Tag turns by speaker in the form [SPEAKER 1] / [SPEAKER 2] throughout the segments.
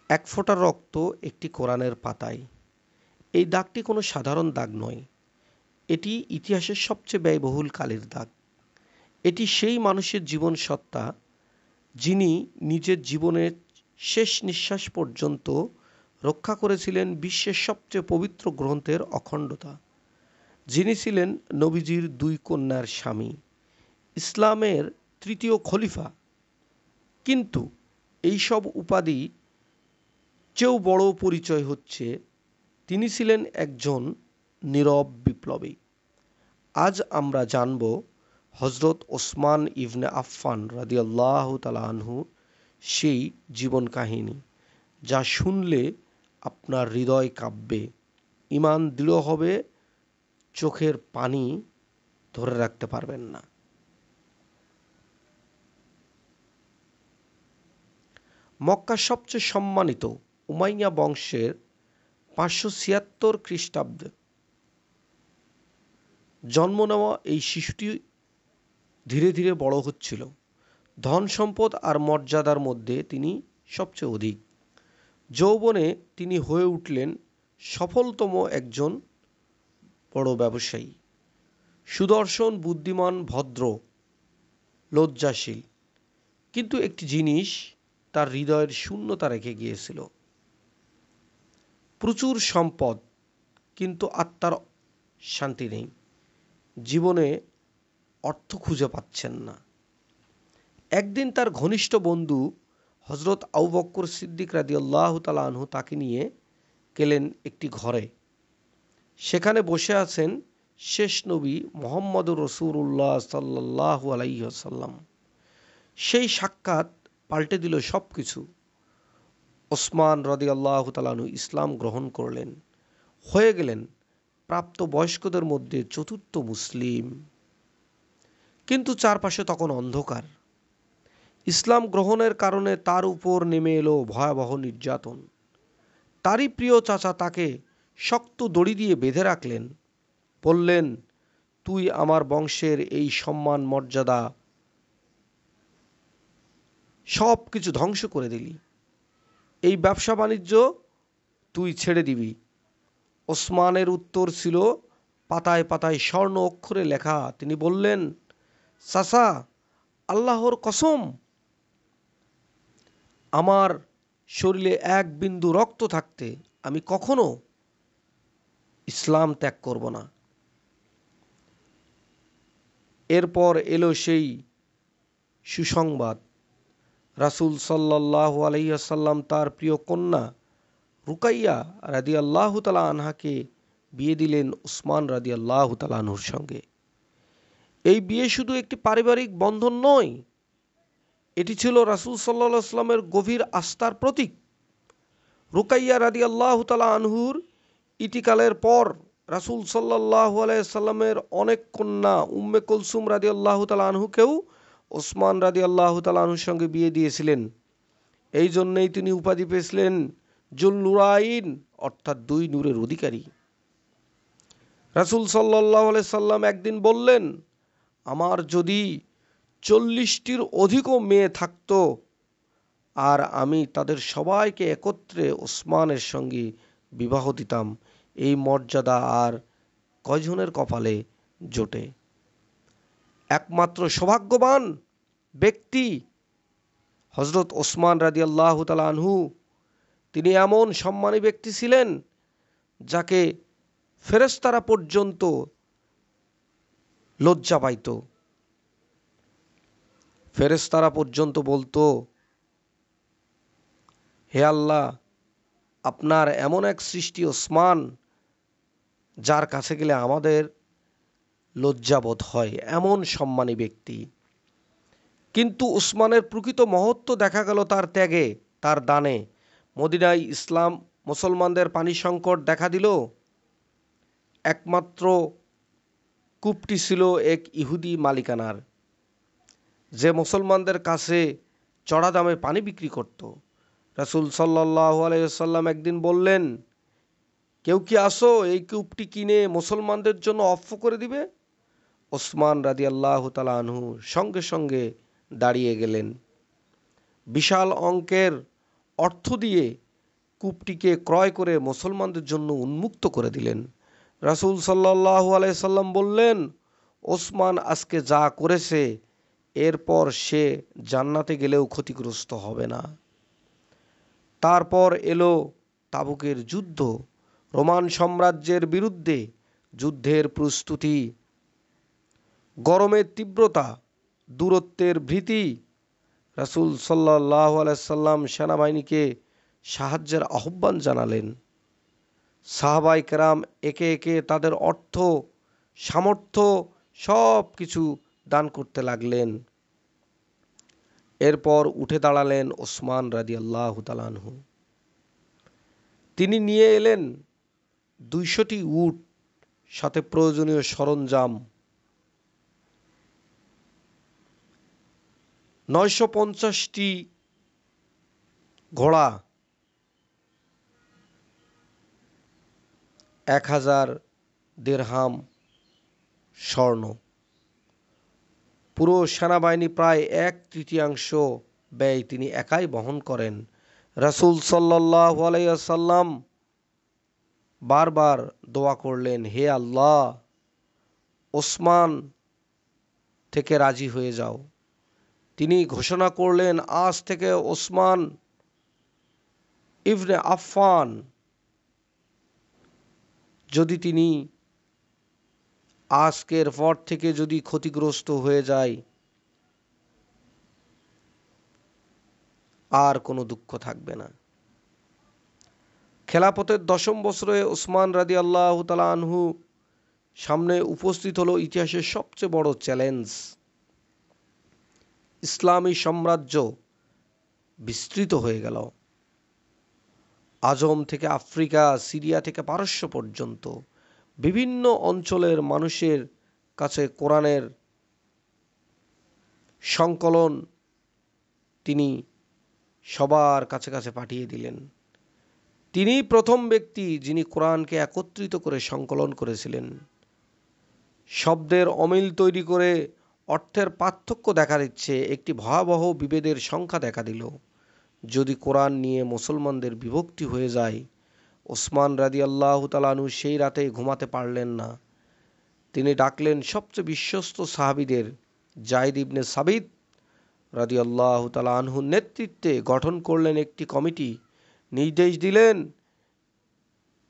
[SPEAKER 1] এক ফোঁটা রক্ত একটি কোরআনের পাতায়। এই দাগটি কোনো সাধারণ দাগ নয়, এটি ইতিহাসের সবচেয়ে ব্যয়বহুল কালির দাগ। এটি সেই মানুষের জীবন সত্তা যিনি নিজের জীবনের শেষ নিঃশ্বাস পর্যন্ত রক্ষা করেছিলেন বিশ্বের সবচেয়ে পবিত্র গ্রন্থের অখণ্ডতা, যিনি ছিলেন নবীজির দুই কন্যার স্বামী, ইসলামের তৃতীয় খলিফা। কিন্তু এইসব উপাধি চেয়েও বড় পরিচয় হচ্ছে তিনি ছিলেন একজন নীরব বিপ্লবী। আজ আমরা জানব হযরত ওসমান ইবনে আফফান রাদিয়াল্লাহু তাআলা আনহু সেই জীবন কাহিনী, যা শুনলে আপনার হৃদয় কাঁপবে, ঈমান দৃঢ় হবে, চোখের পানি ধরে রাখতে পারবেন না। মক্কার সবচেয়ে সম্মানিত উমাইয়া বংশের 576 খ্রিস্টাব্দে জন্ম নেওয়া এই শিশুটি ধীরে ধীরে বড় হচ্ছিল। ধন সম্পদ আর মর্যাদার মধ্যে তিনি সবচেয়ে অধিক। যৌবনে তিনি হয়ে উঠলেন সফলতম একজন বড় ব্যবসায়ী, সুদর্শন, বুদ্ধিমান, ভদ্র, লজ্জাশীল। কিন্তু একটি জিনিস তার হৃদয়ের শূন্যতা রেখে গিয়েছিল। প্রচুর সম্পদ, কিন্তু আত্মার শান্তি নেই। জীবনে অর্থ খুঁজে পাচ্ছেন না। একদিন তার ঘনিষ্ঠ বন্ধু হযরত আবু বকর সিদ্দিক রাদিয়াল্লাহু তাআলা আনহু তাকে নিয়ে গেলেন একটি ঘরে। সেখানে বসে আছেন শেষ নবী মুহাম্মদুর রাসূলুল্লাহ সাল্লাল্লাহু আলাইহি ওয়াসাল্লাম। সেই সাক্ষাৎ পাল্টে দিল সবকিছু। ওসমান রাদিয়াল্লাহু তাআলা আনহু ইসলাম গ্রহণ করলেন, হয়ে গেলেন প্রাপ্ত বয়স্কদের মধ্যে চতুর্থ মুসলিম। কিন্তু চারপাশে তখন অন্ধকার। ইসলাম গ্রহণের কারণে তার উপর নেমে এলো ভয়াবহ নির্যাতন। তারই প্রিয় চাচা তাকে শক্ত দড়ি দিয়ে বেঁধে রাখলেন, বললেন, তুই আমার বংশের এই সম্মান মর্যাদা সব কিছু ধ্বংস করে দিলি। এই ব্যবসা বাণিজ্য তুই ছেড়ে দিবি। ওসমানের উত্তর ছিল পাতায় পাতায় স্বর্ণ অক্ষরে লেখা। তিনি বললেন, চাচা, আল্লাহর কসম, আমার শরীরে এক বিন্দু রক্ত থাকতে আমি কখনো ইসলাম ত্যাগ করব না। এরপর এলো সেই সুসংবাদ। রাসূল সাল্লাল্লাহু আলাইহি ওয়াসাল্লাম তার প্রিয় কন্যা রুকাইয়া রাদিয়াল্লাহু তাআলা আনহাকে বিয়ে দিলেন ওসমান রাদিয়াল্লাহু তাআলা আনহুর সঙ্গে। এই বিয়ে শুধু একটি পারিবারিক বন্ধন নয়, এটি ছিল রাসূল সাল্লাল্লাহু আলাইহি ওয়াসাল্লামের গভীর আস্থার প্রতীক। রুকাইয়া রাদিয়াল্লাহু তাআলা আনহুর ইতিকালের পর রাসূল সাল্লাল্লাহু আলাইহি ওয়াসাল্লামের অনেক কন্যা উম্মে কুলসুম রাদিয়াল্লাহু তাআলা আনহুকেও ওসমান রাদিয়াল্লাহু তাআলা আনহুর সঙ্গে বিয়ে দিয়েছিলেন। এই জন্যই তিনি উপাধি পেয়েছিলেন জুল নুরাইন, অর্থাৎ দুই নূরের অধিকারী। রাসূল সাল্লাল্লাহু আলাইহি সাল্লাম একদিন বললেন, আমার যদি 40টির অধিকও মেয়ে থাকতো আর আমি তাদের সবাইকে একত্রে ওসমানের সঙ্গে বিবাহ দিতাম, এই মর্যাদা আর কয়জনের কপালে জোটে? একমাত্র সৌভাগ্যবান ব্যক্তি হযরত ওসমান রাদিয়াল্লাহু তাআলা আনহু। তিনি এমন সম্মানী ব্যক্তি ছিলেন যাকে ফেরেশতারা পর্যন্ত লজ্জা পাইত। ফেরেশতারা পর্যন্ত বলতো, হে আল্লাহ, আপনার এমন এক সৃষ্টি ওসমান, যার কাছে গেলে আমাদের লজ্জাবোধ হয়, এমন সম্মানী ব্যক্তি। কিন্তু উসমানের প্রকৃত মহত্ব দেখা গেল তার ত্যাগে, তার দানে। মদিনায় ইসলাম মুসলমানদের পানি সংকট দেখা দিল। একমাত্র কূপটি ছিল এক ইহুদি মালিকানার, যে মুসলমানদের কাছে চড়া দামে পানি বিক্রি করত। রাসূল সাল্লাল্লাহু আলাইহি ওয়াসাল্লাম একদিন বললেন, কেউ কি আসো এই কূপটি কিনে মুসলমানদের জন্য অফ করে দিবে? ওসমান রাদিয়াল্লাহু তাআলা আনহু সঙ্গে সঙ্গে দাঁড়িয়ে গেলেন। বিশাল অঙ্কের অর্থ দিয়ে কূপটিকে ক্রয় করে মুসলমানদের জন্য উন্মুক্ত করে দিলেন। রাসূল সাল্লাল্লাহু আলাইহি সাল্লাম বললেন, ওসমান আজকে যা করেছে এরপর সে জান্নাতে গেলেও ক্ষতিগ্রস্ত হবে না। তারপর এলো তাবুকের যুদ্ধ, রোমান সাম্রাজ্যের বিরুদ্ধে যুদ্ধের প্রস্তুতি, গরমের তীব্রতা, দূরত্বের ভীতি। রাসূল সাল্লাল্লাহু আলাইহি সাল্লাম সেনাবাহিনীকে সাহায্যের আহ্বান জানালেন। সাহাবায়ে কেরাম একে একে তাদের অর্থ, সামর্থ্য সব কিছু দান করতে লাগলেন। এরপর উঠে দাঁড়ালেন ওসমান রাদিয়াল্লাহু তাআলা আনহু। তিনি নিয়ে এলেন 200টি উট, সাথে প্রয়োজনীয় সরঞ্জাম, 950টি ঘোড়া, 1000 দিরহাম স্বর্ণ। পুরো সেনাবাহিনী প্রায় 1/3 ব্যয় তিনি একাই বহন করেন। রাসূল সাল্লাল্লাহু আলাইহি ওয়াসাল্লাম বারবার দোয়া করলেন, হে আল্লাহ, ওসমান থেকে রাজি হয়ে যাও। তিনি ঘোষণা করলেন, আজ থেকে ওসমান ইবনে আফফান, যদি তিনি আজকের পর থেকে যদি ক্ষতিগ্রস্ত হয়ে যায় আর কোনো দুঃখ থাকবে না। খেলাফতের 10ম বছরে ওসমান রাদিয়াল্লাহু তাআলা আনহু সামনে উপস্থিত হলো ইতিহাসের সবচেয়ে বড় চ্যালেঞ্জ। ইসলামী সাম্রাজ্য বিস্তৃত হয়ে গেল। আজম থেকে আফ্রিকা, সিরিয়া থেকে পারস্য পর্যন্ত বিভিন্ন অঞ্চলের মানুষের কাছে কোরআনের সংকলন তিনি সবার কাছে কাছে পাঠিয়ে দিলেন। তিনি প্রথম ব্যক্তি যিনি কোরআনকে একত্রিত করে সংকলন করেছিলেন। শব্দের অমিল তৈরি করে অর্থের পার্থক্য দেখা দিচ্ছে, একটি ভয়াবহ বিভেদের সংখ্যা দেখা দিল। যদি কোরআন নিয়ে মুসলমানদের বিভক্তি হয়ে যায়, ওসমান রাদিয়াল্লাহু তাআলা আনহু সেই রাতে ঘুমাতে পারলেন না। তিনি ডাকলেন সবচেয়ে বিশ্বস্ত সাহাবীদের, যায়েদ ইবনে সাবিত রাদিয়াল্লাহু তাআলা আনহুর নেতৃত্বে গঠন করলেন একটি কমিটি। নির্দেশ দিলেন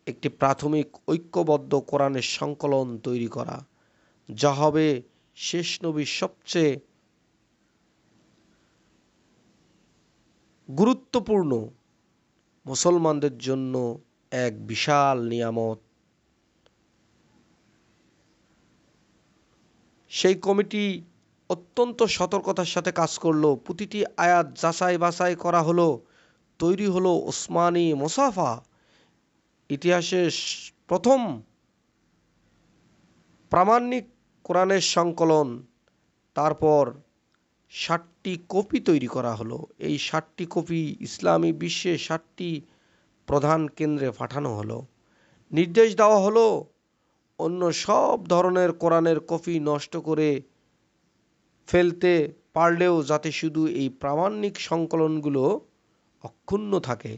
[SPEAKER 1] একটি প্রাথমিক ঐক্যবদ্ধ কোরআনের সংকলন তৈরি করা, যা হবে শেষ নবীর সবচেয়ে গুরুত্বপূর্ণ, মুসলমানদের জন্য এক বিশাল নিয়ামত। সেই কমিটি অত্যন্ত সতর্কতার সাথে কাজ করলো। প্রতিটি আয়াত যাচাই বাছাই করা হলো। তৈরি হলো ওসমানী মুসাফা, ইতিহাসের প্রথম প্রামাণিক কোরআনের সংকলন। তারপর 60টি কপি তৈরি করা হলো। এই 60টি কপি ইসলামী বিশ্বে 60টি প্রধান কেন্দ্রে পাঠানো হলো। নির্দেশ দেওয়া হলো অন্য সব ধরনের কোরআনের কপি নষ্ট করে ফেলতে পারলেও যাতে শুধু এই প্রামাণিক সংকলনগুলো অক্ষুণ্ণ থাকে।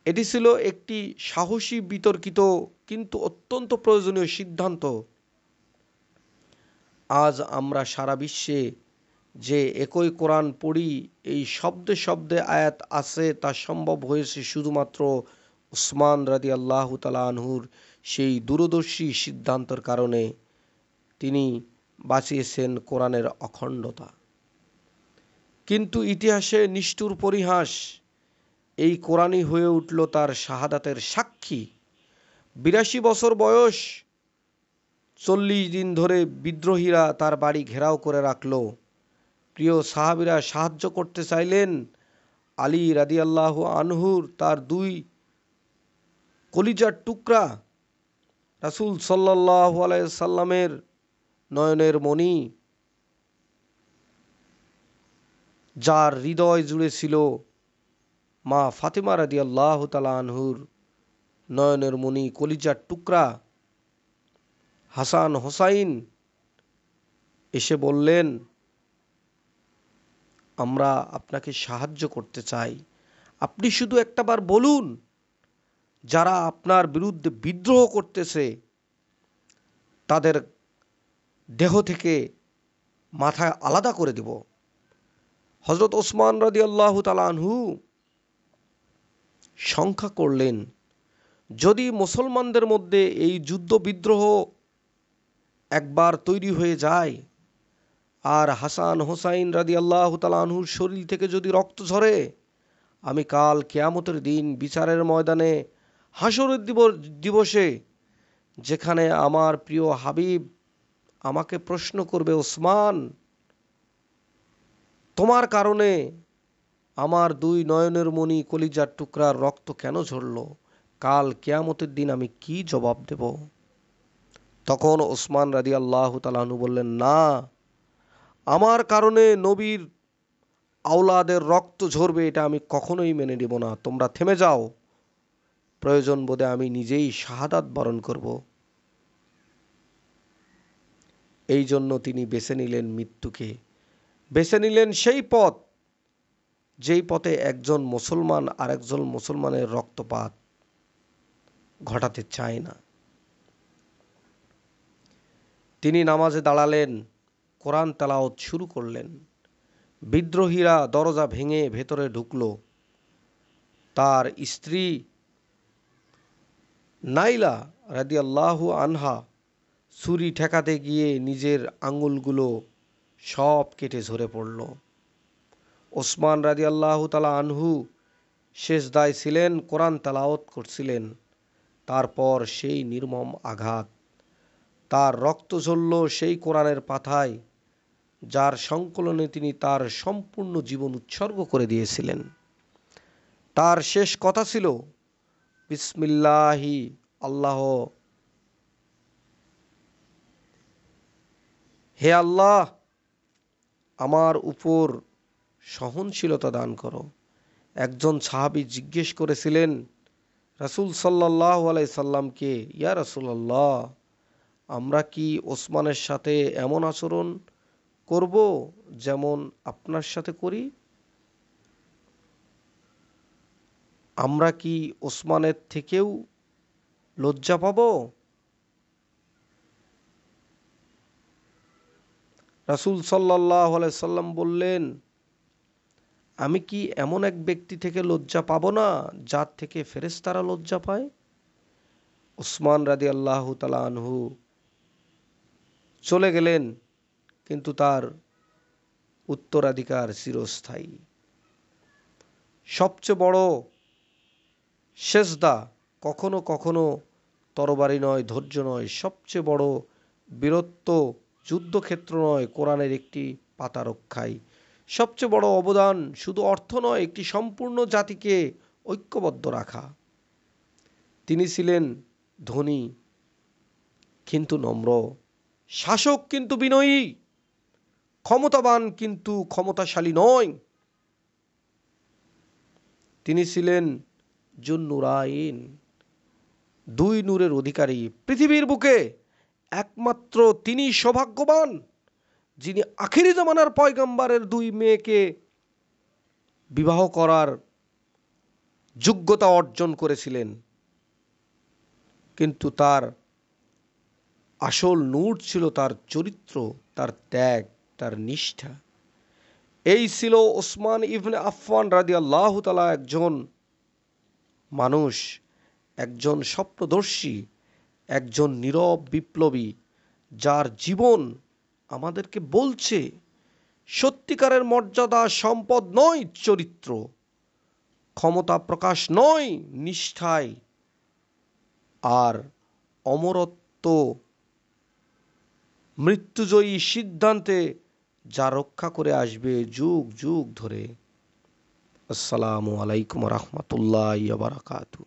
[SPEAKER 1] এটি ছিল একটি সাহসী, বিতর্কিত কিন্তু অত্যন্ত প্রয়োজনীয় সিদ্ধান্ত। আজ আমরা সারা বিশ্বে যে একই কোরআন পড়ি, এই শব্দে শব্দে আয়াত আছে, তা সম্ভব হয়েছে শুধুমাত্র ওসমান রাদিয়াল্লাহু তাআলা আনহুর সেই দূরদর্শী সিদ্ধান্তের কারণে। তিনি বাঁচিয়েছেন কোরআনের অখণ্ডতা। কিন্তু ইতিহাসে নিষ্ঠুর পরিহাস, এই কোরআনই হয়ে উঠল তার শাহাদাতের সাক্ষী। 82 বছর বয়স, 40 দিন ধরে বিদ্রোহীরা তার বাড়ি ঘেরাও করে রাখল। প্রিয় সাহাবীরা সাহায্য করতে চাইলেন। আলী রাদিয়াল্লাহু আনহুর তার 2 কলিজার টুকরা, রাসূল সাল্লাল্লাহু আলাইহি সাল্লামের নয়নের মণি, যার হৃদয় জুড়ে ছিল মা ফাতেমা রাদিয়াল্লাহু তাআলা আনহুর নয়নের মণি, কলিজার টুকরা হাসান হোসাইন এসে বললেন, আমরা আপনাকে সাহায্য করতে চাই, আপনি শুধু একটাবার বলুন যারা আপনার বিরুদ্ধে বিদ্রোহ করতেছে তাদের দেহ থেকে মাথা আলাদা করে দেব। হযরত ওসমান রাদিয়াল্লাহু তাআলা আনহু সংখ্যা করলেন, যদি মুসলমানদের মধ্যে এই যুদ্ধ বিদ্রোহ একবার তৈরি হয়ে যায় আর হাসান হোসাইন রাদিয়াল্লাহু তাআলা আনহুর শরীর থেকে যদি রক্ত ঝরে, আমি কাল কিয়ামতের দিন বিচারের ময়দানে হাসরের দিবসে যেখানে আমার প্রিয় হাবিব আমাকে প্রশ্ন করবে, ওসমান, তোমার কারণে আমার দুই নয়নের মণি কলিজার টুকরার রক্ত কেন ঝরল, কাল কিয়ামতের দিন আমি কি জবাব দেব? তখন ওসমান রাদিয়াল্লাহু তাআলা আনহু বললেন, না, আমার কারণে নবীর আওলাদের রক্ত ঝরবে এটা আমি কখনোই মেনে নেব না। তোমরা থেমে যাও, প্রয়োজন বোধে আমি নিজেই শাহাদাত বরণ করব। এই জন্য তিনি বেছে নিলেন মৃত্যুকে, বেছে নিলেন সেই পথ যেই পথে একজন মুসলমান আরেকজন মুসলমানের রক্তপাত ঘটাতে চায় না। তিনি নামাজে দাঁড়ালেন, কোরআন তেলাওয়াত শুরু করলেন। বিদ্রোহীরা দরজা ভেঙে ভেতরে ঢুকল। তার স্ত্রী নাইলা রাদিয়াল্লাহু আনহা ছুরি ঠেকাতে গিয়ে নিজের আঙ্গুলগুলো সব কেটে ঝরে পড়ল। ওসমান রাদিয়াল্লাহু তাআলা আনহু সেজদায় ছিলেন, কোরআন তেলাওয়াত করছিলেন। তারপর সেই নির্মম আঘাত, তার রক্ত ঝরল সেই কোরআনের পাতায় যার সংকলনে তিনি তার সম্পূর্ণ জীবন উৎসর্গ করে দিয়েছিলেন। তার শেষ কথা ছিল, বিসমিল্লাহি আল্লাহ, হে আল্লাহ, আমার উপর সহনশীলতা দান করো। একজন সাহাবী জিজ্ঞেস করেছিলেন রাসূল সাল্লাল্লাহু আলাইহি সাল্লামকে, ইয়া রাসূলুল্লাহ, আমরা কি ওসমানের সাথে এমন আচরণ করব যেমন আপনার সাথে করি? আমরা কি ওসমানের থেকেও লজ্জা পাব? রাসূল সাল্লাল্লাহু আলাইহি সাল্লাম বললেন, আমি কি এমন এক ব্যক্তি থেকে লজ্জা পাব না যার থেকে ফেরেশতারা লজ্জা পায়? ওসমান রাদিয়াল্লাহু তাআলা আনহু চলে গেলেন, কিন্তু তার উত্তরাধিকার চিরস্থায়ী। সবচেয়ে বড় সেজদা কখনো কখনো তরবারি নয়, ধৈর্য নয়, সবচেয়ে বড় বীরত্ব যুদ্ধক্ষেত্র নয়, কোরআনের একটি পাতা রক্ষায়। সবচেয়ে বড় অবদান শুধু অর্থ নয়, একটি সম্পূর্ণ জাতিকে ঐক্যবদ্ধ রাখা। তিনি ছিলেন ধনী কিন্তু নম্র, শাসক কিন্তু বিনয়ী, ক্ষমতাবান কিন্তু ক্ষমতাশালী নয়। তিনি ছিলেন জুন্নুরাইন, দুই নূরের অধিকারী। পৃথিবীর বুকে একমাত্র তিনি সৌভাগ্যবান যিনি আখিরি জামানার পয়গম্বরের দুই মেয়েকে বিবাহ করার যোগ্যতা অর্জন করেছিলেন। কিন্তু তার আসল নূর ছিল তার চরিত্র, তার ত্যাগ, তার নিষ্ঠা। এই ছিল ওসমান ইবনে আফফান রাদিয়াল্লাহু তাআলা, একজন মানুষ, একজন স্বপ্নদর্শী, একজন নীরব বিপ্লবী, যার জীবন আমাদেরকে বলছে সত্যিকারের মর্যাদা সম্পদ নয় চরিত্র, ক্ষমতা প্রকাশ নয় নিষ্ঠায়, আর অমরত্ব মৃত্যুজয়ী সিদ্ধান্তে যা রক্ষা করে আসবে যুগ যুগ ধরে। আসসালামু আলাইকুম ওয়া রাহমাতুল্লাহি ওয়া বারাকাতুহু।